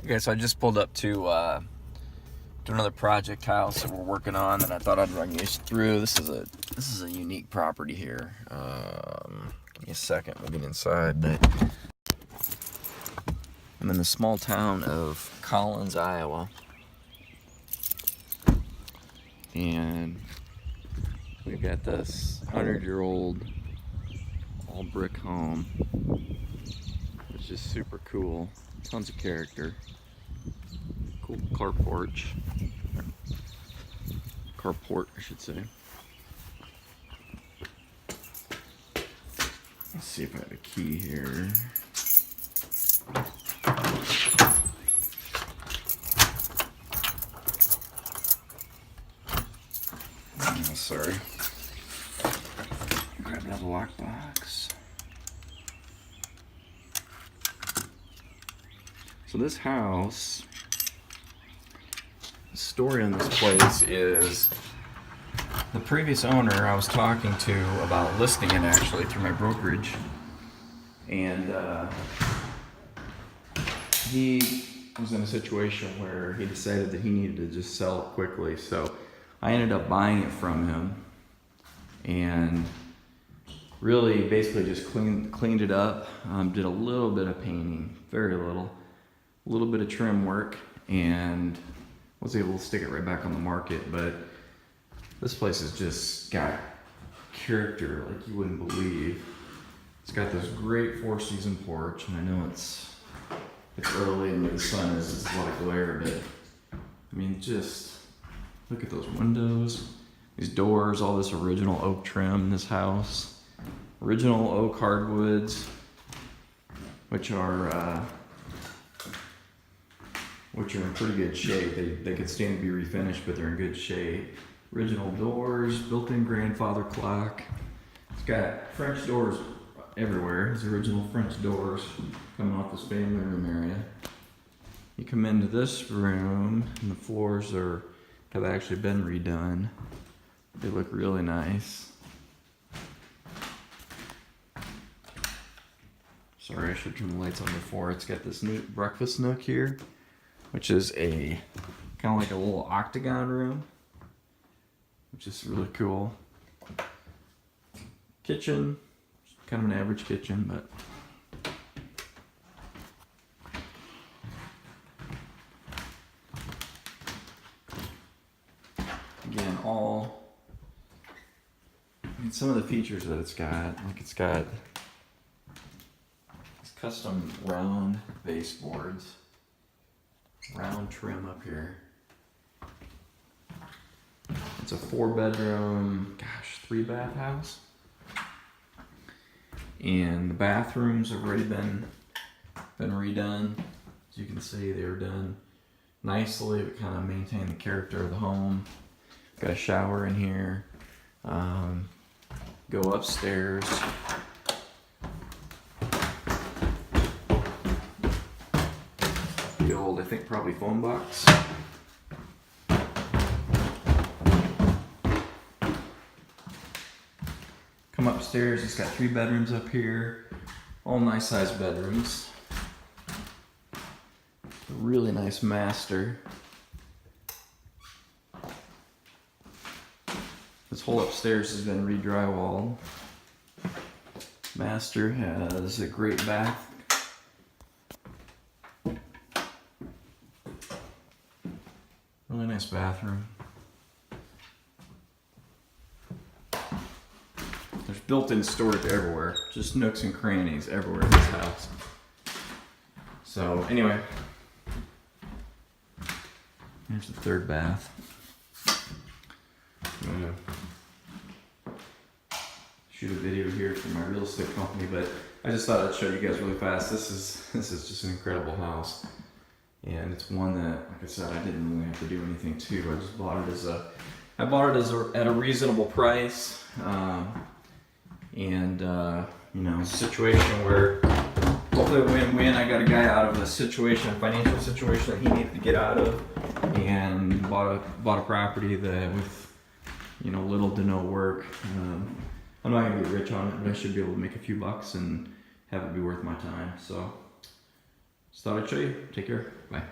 Okay, so I just pulled up to another project house that we're working on, and I thought I'd run you through. This is a unique property here. Give me a second, we'll get inside. But I'm in the small town of Collins, Iowa, and we've got this 100-year-old all brick home. It's just super cool. Tons of character. Cool carport, I should say. Let's see if I have a key here. Oh, sorry. Grab another lockbox. So this house, the story on this place is the previous owner I was talking to about listing it actually through my brokerage, and he was in a situation where he decided that he needed to just sell it quickly. So I ended up buying it from him and really basically just cleaned it up, did a little bit of painting, very little, a little bit of trim work, and was able to stick it right back on the market. But this place has just got character like you wouldn't believe. It's got this great 4-season porch, and I know it's early and the sun is, it's a lot of glare, but I mean, just look at those windows, these doors, all this original oak trim in this house, original oak hardwoods, which are in pretty good shape. They could stand to be refinished, but they're in good shape. Original doors, built-in grandfather clock. It's got French doors everywhere. It's original French doors coming off this family room area. You come into this room, and the floors have actually been redone. They look really nice. Sorry, I should turn the lights on before. It's got this neat breakfast nook here, which is a kind of like a little octagon room, which is really cool. Kitchen, kind of an average kitchen, but again, some of the features that it's got, like it's got these custom round baseboards, round trim up here. It's a 4-bedroom, 3-bath house. And the bathrooms have already been redone. As you can see, they were done nicely to kind of maintain the character of the home. Got a shower in here. Go upstairs. The old, I think probably phone box. Come upstairs, it's got 3 bedrooms up here, all nice sized bedrooms. A really nice master. This whole upstairs has been re-drywalled. Master has a great bath. Really nice bathroom. There's built-in storage everywhere, just nooks and crannies everywhere in this house. So anyway, here's the 3rd bath. I'm gonna shoot a video here for my real estate company, but I just thought I'd show you guys really fast. This is just an incredible house, and it's one that, like I said, I didn't really have to do anything to. I just bought it at a reasonable price. You know, situation where hopefully a win-win. I got a guy out of a financial situation that he needed to get out of, and bought a property that with, you know, little to no work. I'm not gonna be rich on it, but I should be able to make a few bucks and have it be worth my time. So Just thought I'd show you. Take care. Bye.